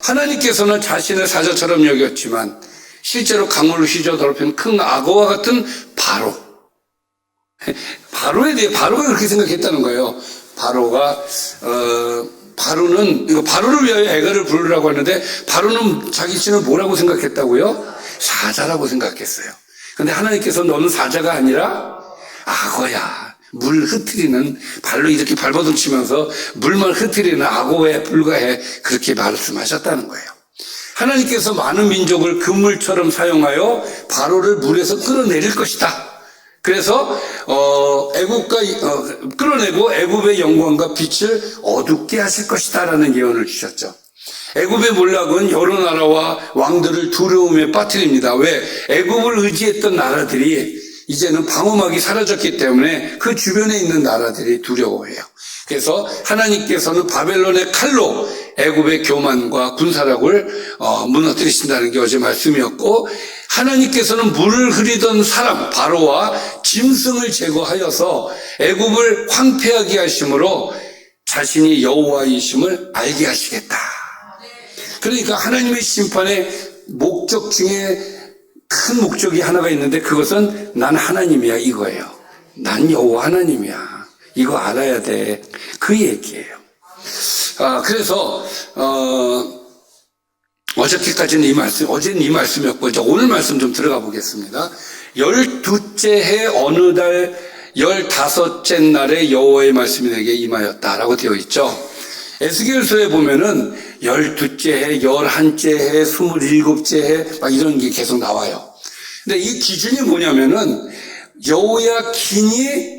하나님께서는 자신을 사자처럼 여겼지만 실제로 강물로 휘저 더럽힌 큰 악어와 같은 바로가 그렇게 생각했다는 거예요. 바로를 위하여 애가를 부르라고 하는데, 바로는 자기 자신을 뭐라고 생각했다고요? 사자라고 생각했어요. 근데 하나님께서 너는 사자가 아니라 악어야. 물 흩트리는, 발로 이렇게 발버둥치면서 물만 흩트리는 악어에 불과해. 그렇게 말씀하셨다는 거예요. 하나님께서 많은 민족을 그물처럼 사용하여 바로를 물에서 끌어내릴 것이다. 그래서 끌어내고 애굽의 영광과 빛을 어둡게 하실 것이다 라는 예언을 주셨죠. 애굽의 몰락은 여러 나라와 왕들을 두려움에 빠뜨립니다. 왜? 애굽을 의지했던 나라들이 이제는 방어막이 사라졌기 때문에 그 주변에 있는 나라들이 두려워해요. 그래서 하나님께서는 바벨론의 칼로 애굽의 교만과 군사력을 무너뜨리신다는 게 어제 말씀이었고, 하나님께서는 물을 흐리던 사람 바로와 짐승을 제거하여서 애굽을 황폐하게 하심으로 자신이 여호와이심을 알게 하시겠다. 그러니까 하나님의 심판의 목적 중에 큰 목적이 하나가 있는데, 그것은 난 하나님이야 이거예요. 난 여호와 하나님이야. 이거 알아야 돼. 그 얘기예요. 그래서 어저께까지는 어제는 이 말씀이었고, 이제 오늘 말씀 좀 들어가 보겠습니다. 12째 해 어느 달 15째 날에 여호와의 말씀이 내게 임하였다라고 되어 있죠. 에스겔서에 보면은 12째 해, 11째 해, 27째 해 막 이런 게 계속 나와요. 근데 이 기준이 뭐냐면은 여호야긴이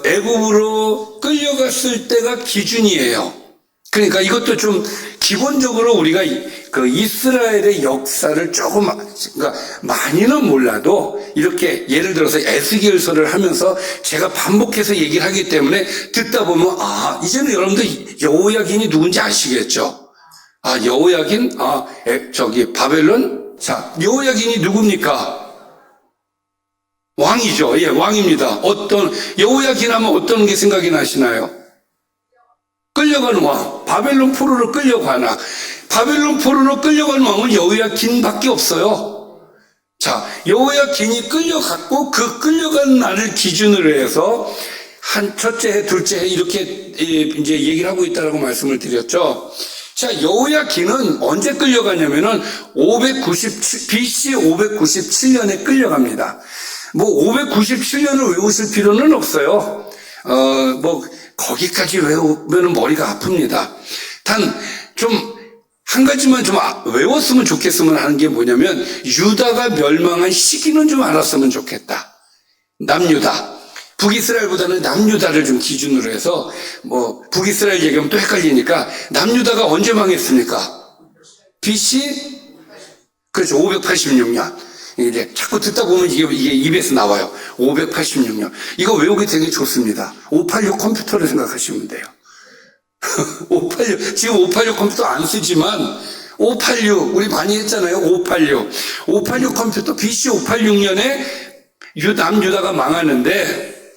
애굽으로 끌려갔을 때가 기준이에요. 그러니까 이것도 좀 기본적으로 우리가 그 이스라엘의 역사를 조금, 그러니까 많이는 몰라도 이렇게 예를 들어서 에스겔서를 하면서 제가 반복해서 얘기를 하기 때문에 듣다 보면 이제는 여러분들 여호야긴이 누군지 아시겠죠? 여호야긴, 바벨론. 자, 여호야긴이 누굽니까? 왕이죠. 예, 왕입니다. 여호야긴 하면 어떤 게 생각이 나시나요? 끌려가는 왕. 바벨론 포로로 끌려가나. 바벨론 포로로 끌려가는 왕은 여호야긴밖에 없어요. 자, 여호야긴이 끌려갔고, 그 끌려간 날을 기준으로 해서 첫째 해, 둘째 해 이렇게 이제 얘기를 하고 있다라고 말씀을 드렸죠. 자, 여호야긴은 언제 끌려가냐면은 BC 597년에 끌려갑니다. 597년을 외우실 필요는 없어요. 거기까지 외우면 머리가 아픕니다. 한 가지만 좀 외웠으면 좋겠으면 하는 게 뭐냐면, 유다가 멸망한 시기는 좀 알았으면 좋겠다. 남유다. 북이스라엘보다는 남유다를 좀 기준으로 해서, 북이스라엘 얘기하면 또 헷갈리니까, 남유다가 언제 망했습니까? BC? 그렇죠. 586년. 이제 자꾸 듣다 보면 이게 입에서 나와요. 586년. 이거 외우기 되게 좋습니다. 586 컴퓨터를 생각하시면 돼요. 지금 586 컴퓨터 안 쓰지만, 586, 우리 많이 했잖아요. 586 컴퓨터, BC 586년에 남유다가 망하는데,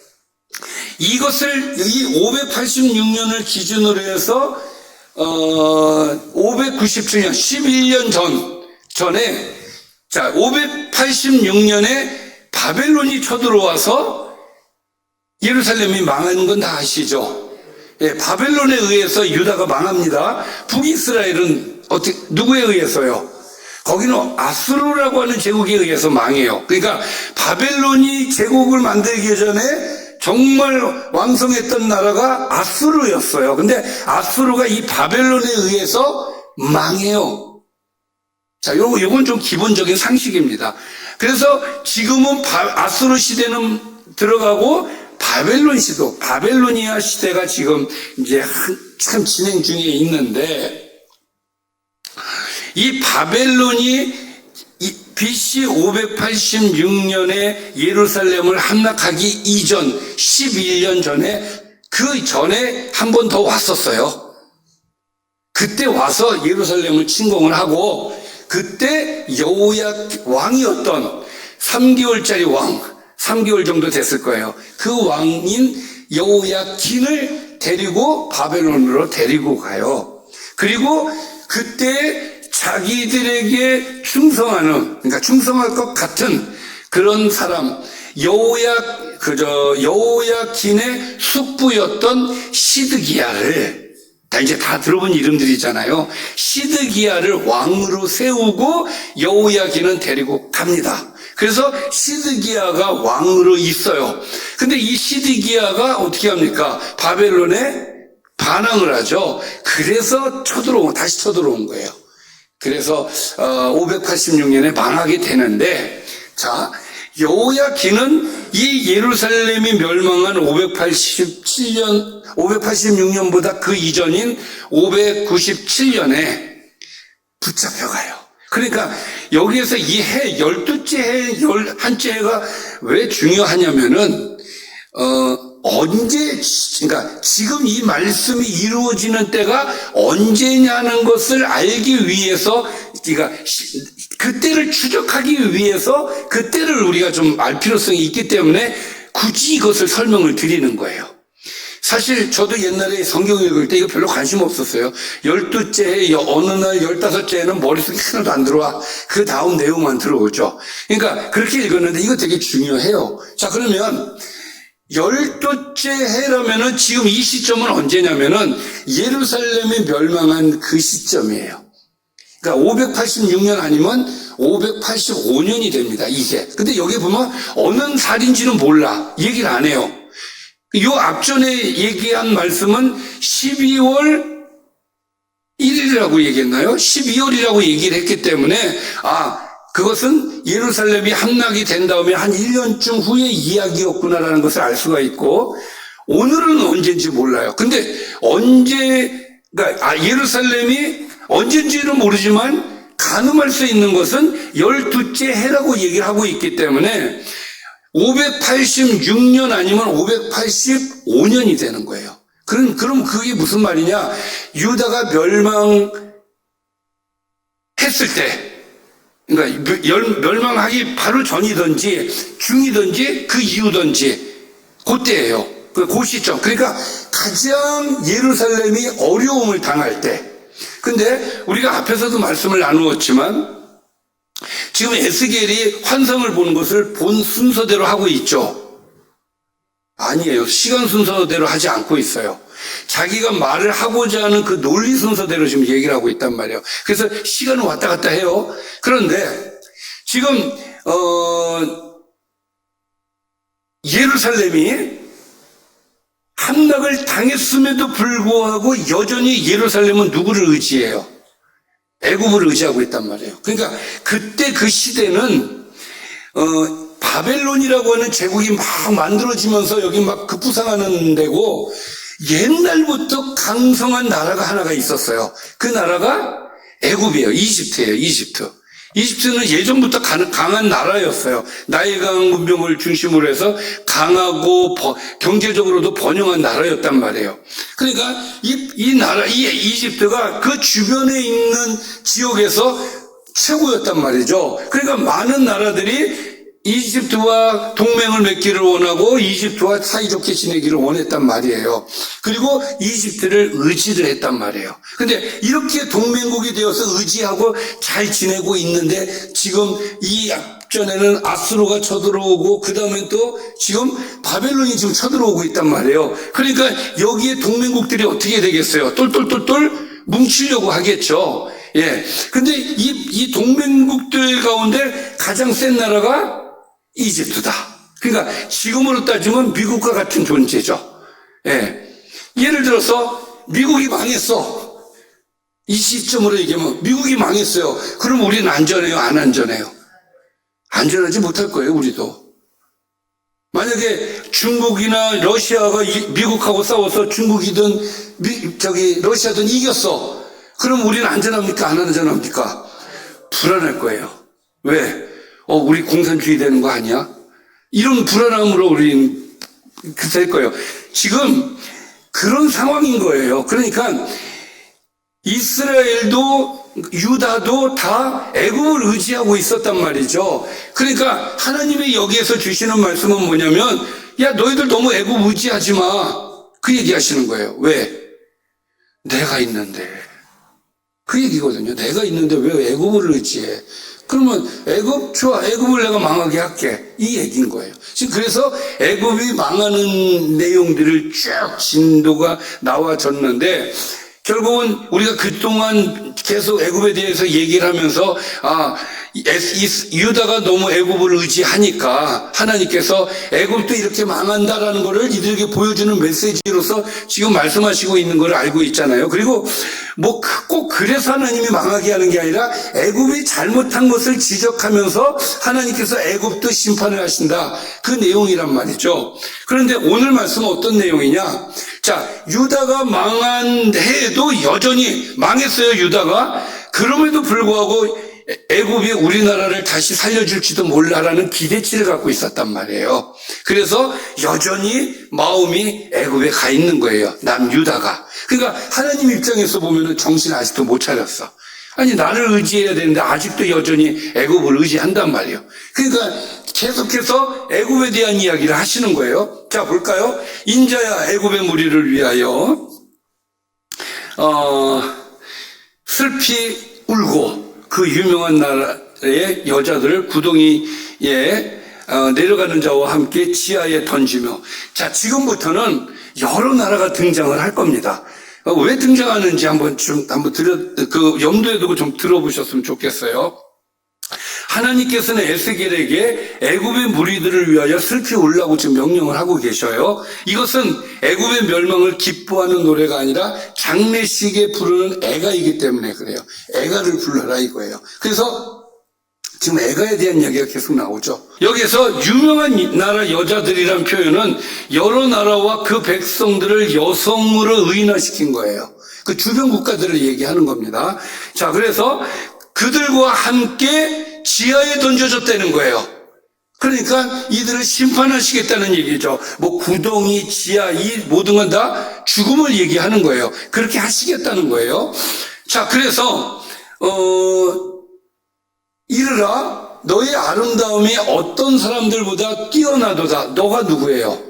이 586년을 기준으로 해서, 597년, 11년 전에, 자, 586년에 바벨론이 쳐들어와서 예루살렘이 망하는 건 다 아시죠? 예, 바벨론에 의해서 유다가 망합니다. 북이스라엘은 누구에 의해서요? 거기는 아수르라고 하는 제국에 의해서 망해요. 그러니까 바벨론이 제국을 만들기 전에 정말 왕성했던 나라가 아수르였어요. 근데 아수르가 이 바벨론에 의해서 망해요. 자, 요건 좀 기본적인 상식입니다. 그래서 지금은 아수르 시대는 들어가고 바벨로니아 시대가 지금 이제 한참 진행 중에 있는데, 이 바벨론이 BC 586년에 예루살렘을 함락하기 이전 11년 전에, 그 전에 한 번 더 왔었어요. 그때 와서 예루살렘을 침공을 하고, 그때 왕이었던 3개월짜리 왕, 3개월 정도 됐을 거예요. 그 왕인 여호야긴을 데리고 바벨론으로 데리고 가요. 그리고 그때 자기들에게 충성하는, 그러니까 충성할 것 같은 그런 사람, 여호야긴의 숙부였던 시드기야를, 이제 다 들어본 이름들이잖아요. 시드기야를 왕으로 세우고 여호야긴은 데리고 갑니다. 그래서 시드기야가 왕으로 있어요. 근데 이 시드기야가 어떻게 합니까? 바벨론에 반항을 하죠. 그래서 다시 쳐들어온 거예요. 그래서 586년에 망하게 되는데, 자, 여호야긴은 이 예루살렘이 멸망한 586년보다 그 이전인 597년에 붙잡혀가요. 그러니까 여기에서 이 해, 12째 해, 11째 해가 왜 중요하냐면은, 그러니까 지금 이 말씀이 이루어지는 때가 언제냐는 것을 알기 위해서, 그러니까 그때를 추적하기 위해서 그때를 우리가 좀 알 필요성이 있기 때문에 굳이 이것을 설명을 드리는 거예요. 사실 저도 옛날에 성경 읽을 때 이거 별로 관심 없었어요. 12째 해, 어느 날 15째 해는 머릿속에 하나도 안 들어와. 그 다음 내용만 들어오죠. 그러니까 그렇게 읽었는데 이거 되게 중요해요. 자, 그러면 12째 해라면은 지금 이 시점은 언제냐면은 예루살렘이 멸망한 그 시점이에요. 그러니까 586년 아니면 585년이 됩니다, 이게. 근데 여기 보면 어느 살인지는 몰라. 얘기를 안 해요. 요 앞전에 얘기한 말씀은 12월 1일이라고 얘기했나요? 12월이라고 얘기를 했기 때문에, 그것은 예루살렘이 함락이 된 다음에 한 1년쯤 후의 이야기였구나라는 것을 알 수가 있고, 오늘은 언제인지 몰라요. 근데 그러니까 예루살렘이 언제인지는 모르지만 가늠할 수 있는 것은 12째 해라고 얘기를 하고 있기 때문에 586년 아니면 585년이 되는 거예요. 그럼 그게 무슨 말이냐? 유다가 멸망했을 때, 그러니까 멸망하기 바로 전이든지 중이든지 그 이후든지 그때예요. 그 시점. 그러니까 가장 예루살렘이 어려움을 당할 때. 근데 우리가 앞에서도 말씀을 나누었지만 지금 에스겔이 환상을 보는 것을 본 순서대로 하고 있죠. 아니에요. 시간 순서대로 하지 않고 있어요. 자기가 말을 하고자 하는 그 논리 순서대로 지금 얘기를 하고 있단 말이에요. 그래서 시간은 왔다 갔다 해요. 그런데 지금 예루살렘이 함락을 당했음에도 불구하고 여전히 예루살렘은 누구를 의지해요? 애굽을 의지하고 있단 말이에요. 그러니까 그때 그 시대는 바벨론이라고 하는 제국이 막 만들어지면서 여기 막 급부상하는 데고 옛날부터 강성한 나라가 하나가 있었어요. 그 나라가 애굽이에요. 이집트예요. 이집트는 예전부터 강한 나라였어요. 나일강 문명을 중심으로 해서 강하고 경제적으로도 번영한 나라였단 말이에요. 그러니까 이 이집트가 그 주변에 있는 지역에서 최고였단 말이죠. 그러니까 많은 나라들이 이집트와 동맹을 맺기를 원하고 이집트와 사이좋게 지내기를 원했단 말이에요. 그리고 이집트를 의지를 했단 말이에요. 근데 이렇게 동맹국이 되어서 의지하고 잘 지내고 있는데 지금 이 앞전에는 아수르가 쳐들어오고 그 다음에 또 지금 바벨론이 지금 쳐들어오고 있단 말이에요. 그러니까 여기에 동맹국들이 어떻게 되겠어요? 똘똘똘똘 뭉치려고 하겠죠. 예. 근데 이 동맹국들 가운데 가장 센 나라가 이집트다. 그러니까 지금으로 따지면 미국과 같은 존재죠. 예. 예를 들어서 미국이 망했어. 이 시점으로 얘기하면 미국이 망했어요. 그럼 우리는 안전해요? 안 안전해요? 안전하지 못할 거예요, 우리도. 만약에 중국이나 러시아가 미국하고 싸워서 중국이든 러시아든 이겼어. 그럼 우리는 안전합니까? 안 안전합니까? 불안할 거예요. 왜? 우리 공산주의 되는 거 아니야? 이런 불안함으로 우리는 될 거예요. 지금 그런 상황인 거예요. 그러니까 이스라엘도 유다도 다 애굽을 의지하고 있었단 말이죠. 그러니까 하나님이 여기에서 주시는 말씀은 뭐냐면, 야, 너희들 너무 애굽 의지하지 마. 그 얘기하시는 거예요. 왜? 내가 있는데. 그 얘기거든요. 내가 있는데 왜 애굽을 의지해? 그러면 좋아. 애굽을 내가 망하게 할게. 이 얘기인 거예요. 지금 그래서 애굽이 망하는 내용들을 쭉 진도가 나와졌는데 결국은 우리가 그동안 계속 애굽에 대해서 얘기를 하면서 유다가 너무 애굽을 의지하니까 하나님께서 애굽도 이렇게 망한다라는 것을 이들에게 보여주는 메시지로서 지금 말씀하시고 있는 걸 알고 있잖아요. 그리고 뭐 꼭 그래서 하나님이 망하게 하는 게 아니라 애굽이 잘못한 것을 지적하면서 하나님께서 애굽도 심판을 하신다. 그 내용이란 말이죠. 그런데 오늘 말씀은 어떤 내용이냐? 자, 유다가 망한 해에도 여전히 망했어요, 유다가. 그럼에도 불구하고 애굽이 우리나라를 다시 살려줄지도 몰라라는 기대치를 갖고 있었단 말이에요. 그래서 여전히 마음이 애굽에 가 있는 거예요. 남유다가. 그러니까 하나님 입장에서 보면은 정신 아직도 못 차렸어. 아니 나를 의지해야 되는데 아직도 여전히 애굽을 의지한단 말이에요. 그러니까 계속해서 애굽에 대한 이야기를 하시는 거예요. 자 볼까요? 인자야 애굽의 무리를 위하여 슬피 울고 그 유명한 나라의 여자들을 구덩이에 내려가는 자와 함께 지하에 던지며. 자, 지금부터는 여러 나라가 등장을 할 겁니다. 왜 등장하는지 한번 염두에 두고 좀 들어보셨으면 좋겠어요. 하나님께서는 에스겔에게 애굽의 무리들을 위하여 슬피 울라고 지금 명령을 하고 계셔요. 이것은 애굽의 멸망을 기뻐하는 노래가 아니라 장례식에 부르는 애가이기 때문에 그래요. 애가를 불러라 이거예요. 그래서 지금 애가에 대한 이야기가 계속 나오죠. 여기서 유명한 나라 여자들이란 표현은 여러 나라와 그 백성들을 여성으로 의인화시킨 거예요. 그 주변 국가들을 얘기하는 겁니다. 자, 그래서 그들과 함께 지하에 던져졌다는 거예요. 그러니까 이들을 심판하시겠다는 얘기죠. 뭐 구덩이, 지하, 이 모든 건 다 죽음을 얘기하는 거예요. 그렇게 하시겠다는 거예요. 자, 그래서 이르라 너의 아름다움이 어떤 사람들보다 뛰어나도다. 너가 누구예요?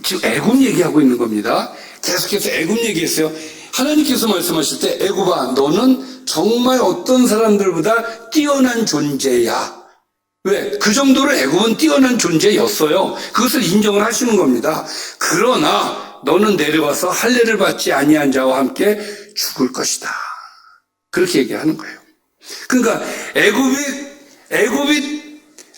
지금 애굽 얘기하고 있는 겁니다. 계속해서 애굽 얘기했어요. 하나님께서 말씀하실 때 애굽아 너는 정말 어떤 사람들보다 뛰어난 존재야. 왜? 그 정도로 애굽은 뛰어난 존재였어요. 그것을 인정을 하시는 겁니다. 그러나 너는 내려와서 할례를 받지 아니한 자와 함께 죽을 것이다. 그렇게 얘기하는 거예요. 그러니까 애굽이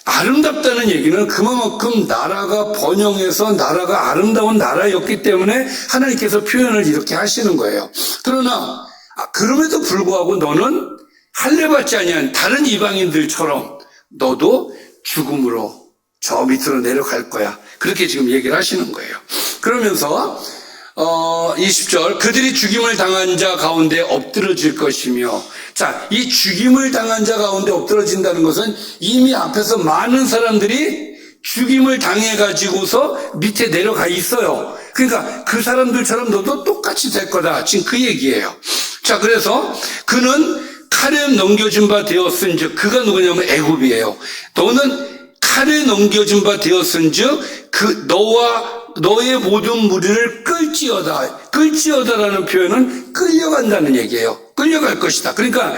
아름답다는 얘기는 그만큼 나라가 번영해서 나라가 아름다운 나라였기 때문에 하나님께서 표현을 이렇게 하시는 거예요. 그러나 그럼에도 불구하고 너는 할례받지 아니한 다른 이방인들처럼 너도 죽음으로 저 밑으로 내려갈 거야. 그렇게 지금 얘기를 하시는 거예요. 그러면서 20절 그들이 죽임을 당한 자 가운데 엎드러질 것이며. 자, 이 죽임을 당한 자 가운데 엎드러진다는 것은 이미 앞에서 많은 사람들이 죽임을 당해가지고서 밑에 내려가 있어요. 그러니까 그 사람들처럼 너도 똑같이 될 거다. 지금 그 얘기예요. 자, 그래서 그는 칼에 넘겨진 바 되었은즉 그가 누구냐면 애굽이에요. 너는 칼에 넘겨진 바 되었은즉 그 너의 모든 무리를 끌지어다라는 표현은 끌려간다는 얘기예요. 끌려갈 것이다. 그러니까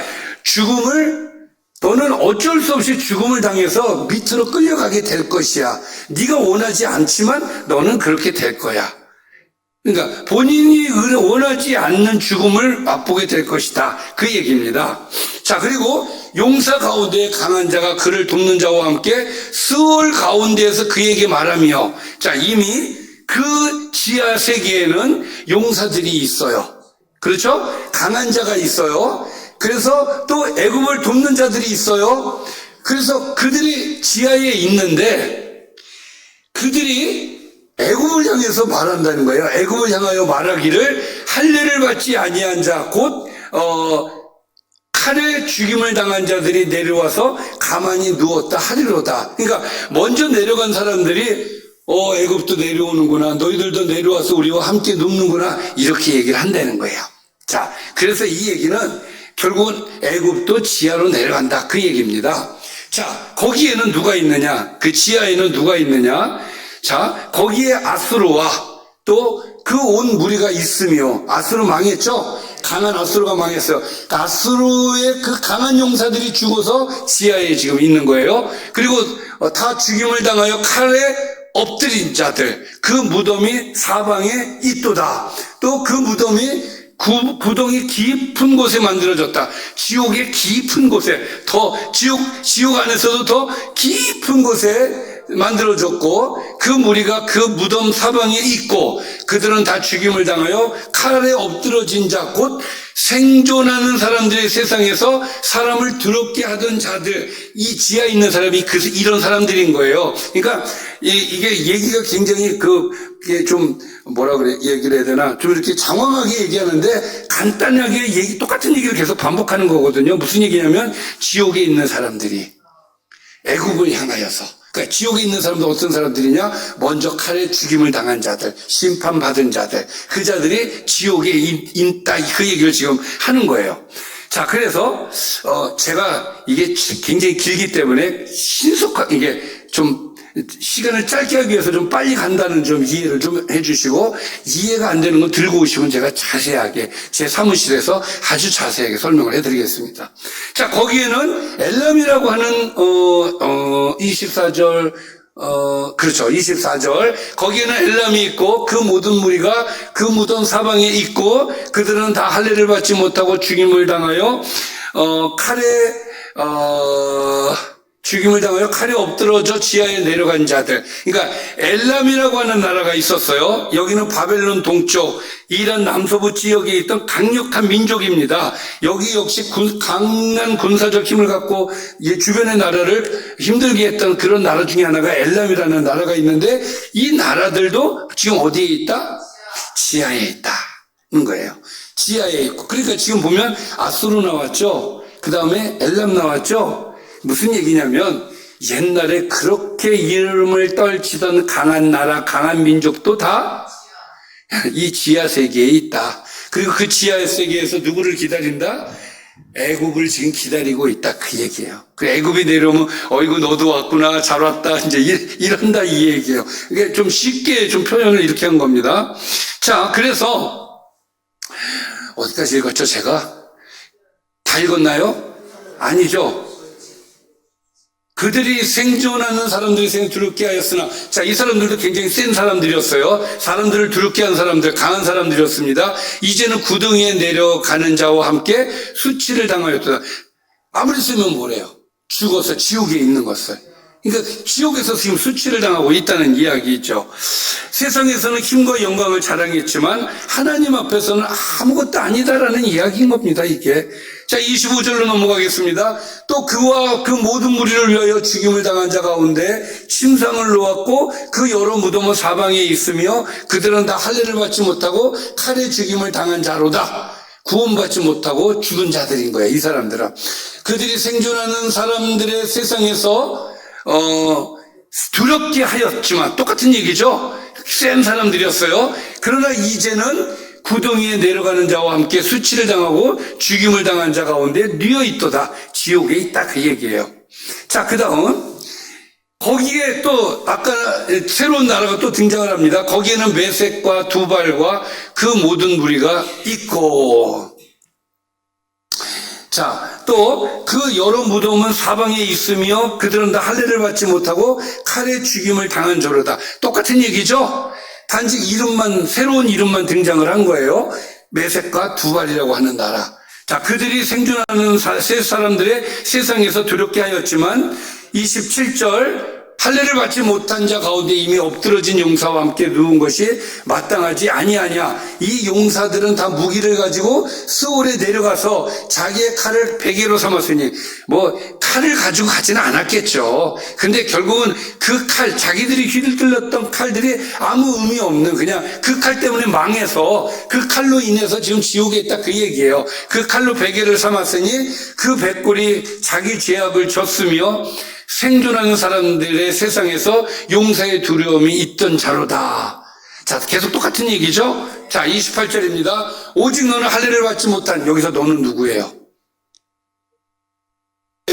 너는 어쩔 수 없이 죽음을 당해서 밑으로 끌려가게 될 것이야. 네가 원하지 않지만 너는 그렇게 될 거야. 그러니까 본인이 원하지 않는 죽음을 맛보게 될 것이다. 그 얘기입니다. 자, 그리고 용사 가운데 강한 자가 그를 돕는 자와 함께 스올 가운데에서 그에게 말하며. 자, 이미 그 지하 세계에는 용사들이 있어요. 그렇죠? 강한 자가 있어요. 그래서 또 애굽을 돕는 자들이 있어요. 그래서 그들이 지하에 있는데 그들이 애굽을 향해서 말한다는 거예요. 애굽을 향하여 말하기를 할례를 받지 아니한 자 곧 칼에 죽임을 당한 자들이 내려와서 가만히 누웠다 하리로다. 그러니까 먼저 내려간 사람들이 애굽도 내려오는구나. 너희들도 내려와서 우리와 함께 눕는구나. 이렇게 얘기를 한다는 거예요. 자, 그래서 이 얘기는 결국은 애굽도 지하로 내려간다. 그 얘기입니다. 자, 거기에는 누가 있느냐? 그 지하에는 누가 있느냐? 자, 거기에 아수르와 또 그 온 무리가 있으며, 아수르 망했죠? 강한 아수르가 망했어요. 아수르의 그 강한 용사들이 죽어서 지하에 지금 있는 거예요. 그리고 다 죽임을 당하여 칼에 엎드린 자들, 그 무덤이 사방에 있도다. 또 그 무덤이 구덩이 깊은 곳에 만들어졌다. 지옥의 깊은 곳에, 지옥 안에서도 더 깊은 곳에 만들어졌고, 그 무리가 그 무덤 사방에 있고, 그들은 다 죽임을 당하여 칼에 엎드러진 자, 곧 생존하는 사람들의 세상에서 사람을 더럽게 하던 자들, 이 지하에 있는 사람이 이런 사람들인 거예요. 그러니까 이게 얘기가 굉장히 이게 좀 뭐라 그래 얘기를 해야 되나, 좀 이렇게 장황하게 얘기하는데 간단하게 똑같은 얘기를 계속 반복하는 거거든요. 무슨 얘기냐면 지옥에 있는 사람들이 애국을 향하여서, 그러니까 지옥에 있는 사람들 어떤 사람들이냐? 먼저 칼에 죽임을 당한 자들, 심판받은 자들, 그 자들이 지옥에 있다, 그 얘기를 지금 하는 거예요. 자, 그래서 제가 이게 굉장히 길기 때문에 이게 좀 시간을 짧게 하기 위해서 좀 빨리 간다는 좀 이해를 좀 해주시고, 이해가 안 되는 거 들고 오시면 제가 자세하게 제 사무실에서 아주 자세하게 설명을 해드리겠습니다. 자, 거기에는 엘람이라고 하는 24절, 그렇죠, 24절, 거기에는 엘람이 있고 그 모든 무리가 그 무덤 사방에 있고, 그들은 다 할례를 받지 못하고 죽임을 당하여 칼에 엎드러져 지하에 내려간 자들. 그러니까 엘람이라고 하는 나라가 있었어요. 여기는 바벨론 동쪽 이란 남서부 지역에 있던 강력한 민족입니다. 여기 역시 강한 군사적 힘을 갖고 주변의 나라를 힘들게 했던 그런 나라 중에 하나가 엘람이라는 나라가 있는데, 이 나라들도 지금 어디에 있다? 지하에 있다는 거예요. 지하에 있고. 그러니까 지금 보면 아수르 나왔죠. 그 다음에 엘람 나왔죠. 무슨 얘기냐면, 옛날에 그렇게 이름을 떨치던 강한 나라, 강한 민족도 다 이 지하 세계에 있다. 그리고 그 지하 세계에서 누구를 기다린다? 애굽을 지금 기다리고 있다, 그 얘기예요. 그 애굽이 내려오면 어이구 너도 왔구나, 잘 왔다, 이제 이런다, 이 얘기예요. 이게 좀 쉽게 좀 표현을 이렇게 한 겁니다. 자, 그래서 어디까지 읽었죠? 제가 다 읽었나요? 아니죠. 그들이 생존하는 사람들이 두렵게 하였으나, 자, 이 사람들도 굉장히 센 사람들이었어요. 사람들을 두렵게 한 사람들, 강한 사람들이었습니다. 이제는 구덩이에 내려가는 자와 함께 수치를 당하였다. 아무리 쓰면 뭐래요? 죽어서 지옥에 있는 것을. 그러니까 지옥에서 지금 수치를 당하고 있다는 이야기죠. 세상에서는 힘과 영광을 자랑했지만 하나님 앞에서는 아무것도 아니다라는 이야기인 겁니다, 이게. 자, 25절로 넘어가겠습니다. 또 그와 그 모든 무리를 위하여 죽임을 당한 자 가운데 침상을 놓았고 그 여러 무덤은 사방에 있으며 그들은 다 할례를 받지 못하고 칼에 죽임을 당한 자로다. 구원받지 못하고 죽은 자들인 거예요, 이 사람들은. 그들이 생존하는 사람들의 세상에서 두렵게 하였지만, 똑같은 얘기죠. 센 사람들이었어요. 그러나 이제는 구덩이에 내려가는 자와 함께 수치를 당하고 죽임을 당한 자 가운데 뉘어 있도다. 지옥에 있다, 그 얘기예요. 자, 그 다음 거기에 또 아까 새로운 나라가 또 등장을 합니다. 거기에는 메섹과 두발과 그 모든 무리가 있고, 자, 또 그 여러 무덤은 사방에 있으며 그들은 다 할례를 받지 못하고 칼에 죽임을 당한 자로다. 똑같은 얘기죠. 단지 새로운 이름만 등장을 한 거예요. 메섹과 두발이라고 하는 나라. 자, 그들이 생존하는 세 사람들의 세상에서 두렵게 하였지만, 27절, 할례를 받지 못한 자 가운데 이미 엎드러진 용사와 함께 누운 것이 마땅하지 아니하냐. 이 용사들은 다 무기를 가지고 스올에 내려가서 자기의 칼을 베개로 삼았으니, 칼을 가지고 가지는 않았겠죠. 근데 결국은 그 칼, 자기들이 휘둘렀던 칼들이 아무 의미 없는, 그냥 그 칼 때문에 망해서 그 칼로 인해서 지금 지옥에 있다, 그 얘기예요. 그 칼로 베개를 삼았으니 그 백골이 자기 죄악을 졌으며 생존하는 사람들의 세상에서 용사의 두려움이 있던 자로다. 자, 계속 똑같은 얘기죠. 자, 28절입니다. 오직 너는 할례를 받지 못한, 여기서 너는 누구예요?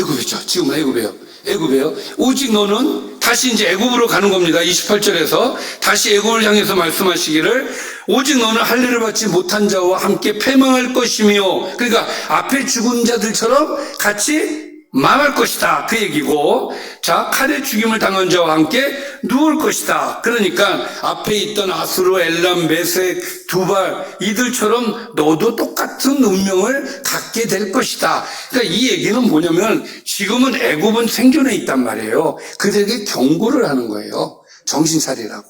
애굽이죠. 지금은 애굽이에요. 애굽이에요. 오직 너는 다시 이제 애굽으로 가는 겁니다. 28절에서 다시 애굽을 향해서 말씀하시기를 오직 너는 할례를 받지 못한 자와 함께 패망할 것이며, 그러니까 앞에 죽은 자들처럼 같이 망할 것이다, 그 얘기고, 자, 칼에 죽임을 당한 자와 함께 누울 것이다. 그러니까 앞에 있던 아수르, 엘람, 메색, 두발 이들처럼 너도 똑같은 운명을 갖게 될 것이다. 그러니까 이 얘기는 뭐냐면 지금은 애굽은 생존해 있단 말이에요. 그들에게 경고를 하는 거예요. 정신 차리라고.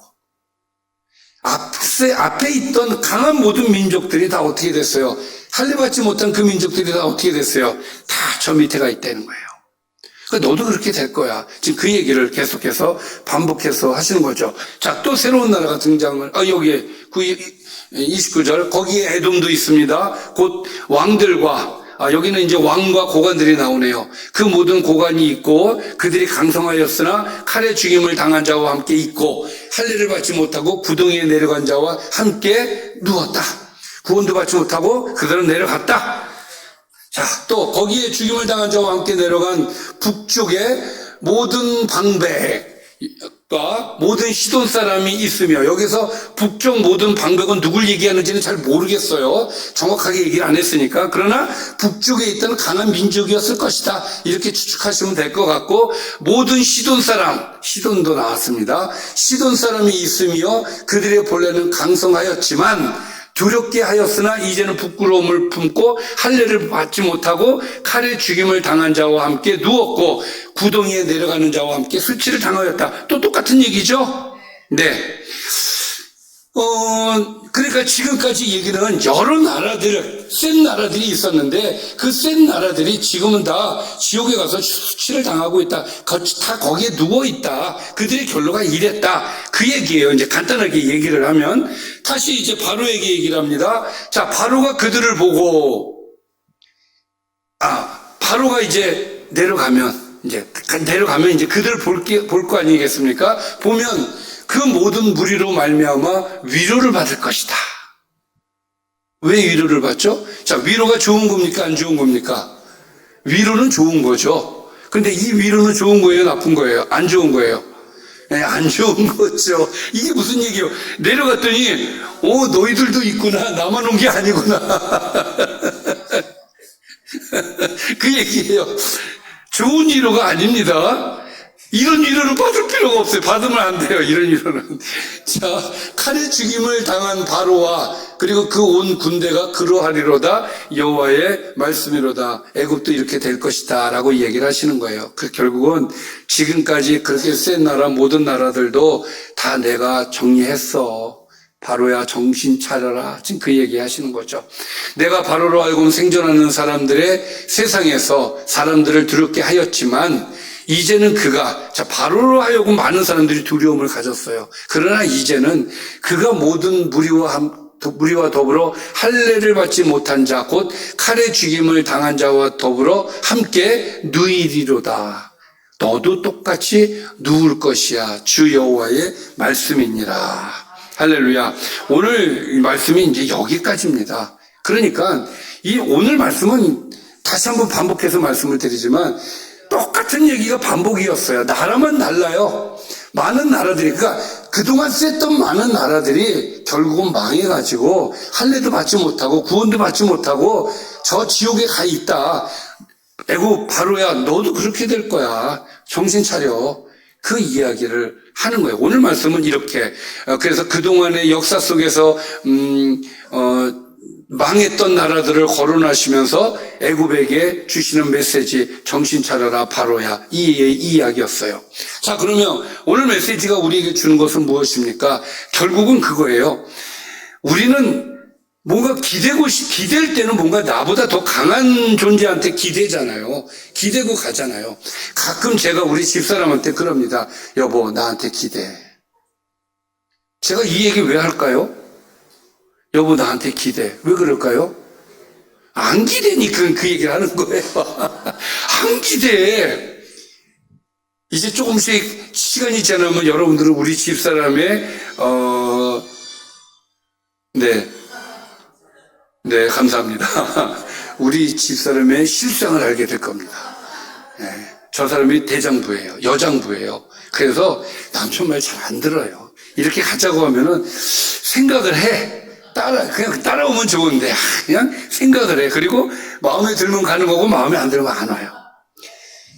앞에 있던 강한 모든 민족들이 다 어떻게 됐어요? 할례받지 못한 그 민족들이 다 어떻게 됐어요? 다 저 밑에 가 있다는 거예요. 그러니까 너도 그렇게 될 거야. 지금 그 얘기를 계속해서 반복해서 하시는 거죠. 자, 또 새로운 나라가 등장을, 여기에 29절, 거기에 에돔도 있습니다. 곧 왕들과, 여기는 이제 왕과 고관들이 나오네요. 그 모든 고관이 있고 그들이 강성하였으나 칼에 죽임을 당한 자와 함께 있고 할례를 받지 못하고 구덩이에 내려간 자와 함께 누웠다. 구원도 받지 못하고 그들은 내려갔다. 자, 또 거기에 죽임을 당한 자와 함께 내려간 북쪽에 모든 방백과 모든 시돈 사람이 있으며, 여기서 북쪽 모든 방백은 누굴 얘기하는지는 잘 모르겠어요. 정확하게 얘기를 안 했으니까. 그러나 북쪽에 있던 강한 민족이었을 것이다, 이렇게 추측하시면 될 것 같고, 모든 시돈 사람, 시돈도 나왔습니다. 시돈 사람이 있으며 그들의 본래는 강성하였지만 두렵게 하였으나 이제는 부끄러움을 품고 할례를 받지 못하고 칼에 죽임을 당한 자와 함께 누웠고 구덩이에 내려가는 자와 함께 수치를 당하였다. 또 똑같은 얘기죠? 네. 그러니까 지금까지 얘기는 여러 나라들, 센 나라들이 있었는데 그 센 나라들이 지금은 다 지옥에 가서 수치를 당하고 있다. 다 거기에 누워있다. 그들의 결론가 이랬다. 그 얘기예요. 이제 간단하게 얘기를 하면 다시 이제 바로에게 얘기를 합니다. 자, 바로가 그들을 보고, 바로가 이제 내려가면 이제 그들을 볼 거 아니겠습니까? 보면 그 모든 무리로 말미암아 위로를 받을 것이다. 왜 위로를 받죠? 자, 위로가 좋은 겁니까? 안 좋은 겁니까? 위로는 좋은 거죠. 근데 이 위로는 좋은 거예요? 나쁜 거예요? 안 좋은 거예요? 네, 안 좋은 거죠. 이게 무슨 얘기예요? 내려갔더니 너희들도 있구나. 나만 온 게 아니구나. 그 얘기예요. 좋은 위로가 아닙니다. 이런 위로는 받을 필요가 없어요. 받으면 안 돼요. 이런 위로는. 자, 칼에 죽임을 당한 바로와 그리고 그 온 군대가 그러하리로다. 여호와의 말씀이로다. 애굽도 이렇게 될 것이다 라고 얘기를 하시는 거예요. 그 결국은 지금까지 그렇게 센 나라 모든 나라들도 다 내가 정리했어. 바로야 정신 차려라. 지금 그 얘기 하시는 거죠. 내가 바로로 알고 생존하는 사람들의 세상에서 사람들을 두렵게 하였지만 이제는 바로로 하여금 많은 사람들이 두려움을 가졌어요. 그러나 이제는 그가 모든 무리와 더불어 할례를 받지 못한 자, 곧 칼에 죽임을 당한 자와 더불어 함께 누이리로다. 너도 똑같이 누울 것이야. 주 여호와의 말씀이니라. 할렐루야. 오늘 이 말씀이 이제 여기까지입니다. 그러니까 이 오늘 말씀은 다시 한번 반복해서 말씀을 드리지만 똑같은 얘기가 반복이었어요. 나라만 달라요. 많은 나라들이, 그러니까 그동안 셌던 많은 나라들이 결국은 망해가지고 할례도 받지 못하고 구원도 받지 못하고 저 지옥에 가 있다. 애굽 바로야, 너도 그렇게 될 거야. 정신 차려. 그 이야기를 하는 거예요. 오늘 말씀은 이렇게. 그래서 그동안의 역사 속에서 망했던 나라들을 거론하시면서 애굽에게 주시는 메시지, 정신 차려라 바로야, 이 이야기였어요. 자, 그러면 오늘 메시지가 우리에게 주는 것은 무엇입니까? 결국은 그거예요. 우리는 뭔가 기댈 때는 뭔가 나보다 더 강한 존재한테 기대잖아요. 기대고 가잖아요. 가끔 제가 우리 집사람한테 그럽니다. 여보, 나한테 기대. 제가 이 얘기 왜 할까요? 여보, 나한테 기대. 왜 그럴까요? 안 기대니까 그 얘기를 하는 거예요. 안 기대. 이제 조금씩 시간이 지나면 여러분들은 우리 집사람의, 네, 감사합니다. 우리 집사람의 실상을 알게 될 겁니다. 저 사람이 대장부예요. 여장부예요. 그래서 남편 말 잘 안 들어요. 이렇게 가자고 하면은 생각을 해. 그냥 따라오면 좋은데, 그냥 생각을 해. 그리고 마음에 들면 가는 거고, 마음에 안 들면 안 와요.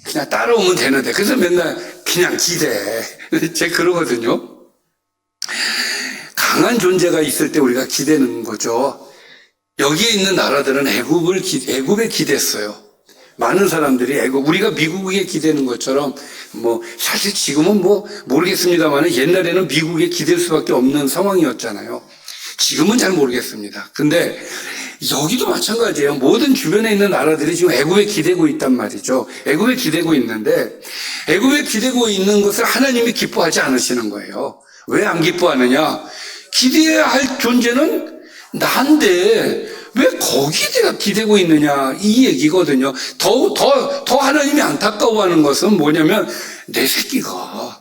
그냥 따라오면 되는데. 그래서 맨날 그냥 기대해. 제가 그러거든요. 강한 존재가 있을 때 우리가 기대는 거죠. 여기에 있는 나라들은 애굽에 기댔어요. 많은 사람들이 우리가 미국에 기대는 것처럼, 사실 지금은 모르겠습니다만 옛날에는 미국에 기댈 수밖에 없는 상황이었잖아요. 지금은 잘 모르겠습니다. 근데 여기도 마찬가지예요. 모든 주변에 있는 나라들이 지금 애굽에 기대고 있단 말이죠. 애굽에 기대고 있는데, 애굽에 기대고 있는 것을 하나님이 기뻐하지 않으시는 거예요. 왜 안 기뻐하느냐? 기대해야 할 존재는 나인데 왜 거기에 기대고 있느냐, 이 얘기거든요. 더 하나님이 안타까워하는 것은 뭐냐면, 내 새끼가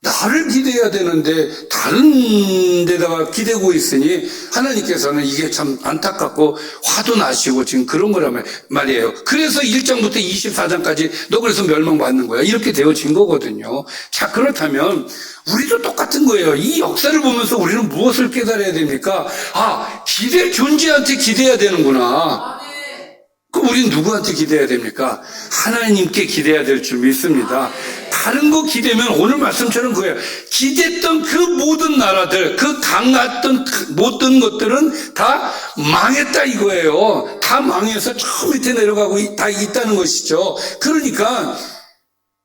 나를 기대해야 되는데 다른 데다가 기대고 있으니 하나님께서는 이게 참 안타깝고 화도 나시고 지금 그런 거란 말이에요. 그래서 1장부터 24장까지 너 그래서 멸망받는 거야, 이렇게 되어진 거거든요. 자, 그렇다면 우리도 똑같은 거예요. 이 역사를 보면서 우리는 무엇을 깨달아야 됩니까? 기댈 존재한테 기대해야 되는구나. 그럼 우리는 누구한테 기대해야 됩니까? 하나님께 기대해야 될 줄 믿습니다. 다른 거 기대면 오늘 말씀처럼 그거예요. 기댔던 그 모든 나라들, 그 강했던 모든 것들은 다 망했다 이거예요. 다 망해서 저 밑에 내려가고 다 있다는 것이죠. 그러니까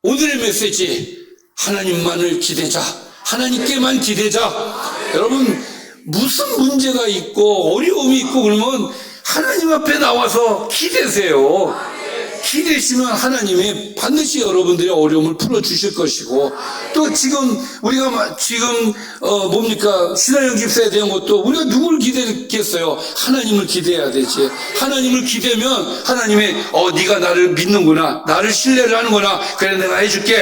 오늘의 메시지, 하나님만을 기대자, 하나님께만 기대자. 여러분, 무슨 문제가 있고 어려움이 있고 그러면 하나님 앞에 나와서 기대세요. 기대시면 하나님이 반드시 여러분들의 어려움을 풀어주실 것이고, 또 지금 우리가 신앙 집사에 대한 것도 우리가 누구를 기대겠어요? 하나님을 기대해야 되지. 하나님을 기대면 하나님이 네가 나를 믿는구나, 나를 신뢰를 하는구나, 그래 내가 해줄게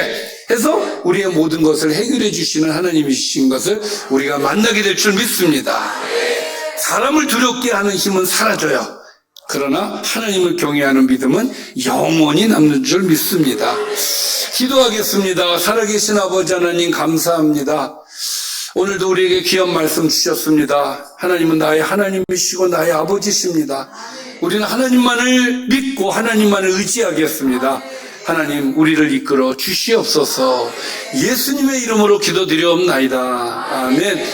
해서 우리의 모든 것을 해결해 주시는 하나님이신 것을 우리가 만나게 될 줄 믿습니다. 사람을 두렵게 하는 힘은 사라져요. 그러나 하나님을 경외하는 믿음은 영원히 남는 줄 믿습니다. 기도하겠습니다. 살아계신 아버지 하나님, 감사합니다. 오늘도 우리에게 귀한 말씀 주셨습니다. 하나님은 나의 하나님이시고 나의 아버지십니다. 우리는 하나님만을 믿고 하나님만을 의지하겠습니다. 하나님, 우리를 이끌어 주시옵소서. 예수님의 이름으로 기도드리옵나이다. 아멘.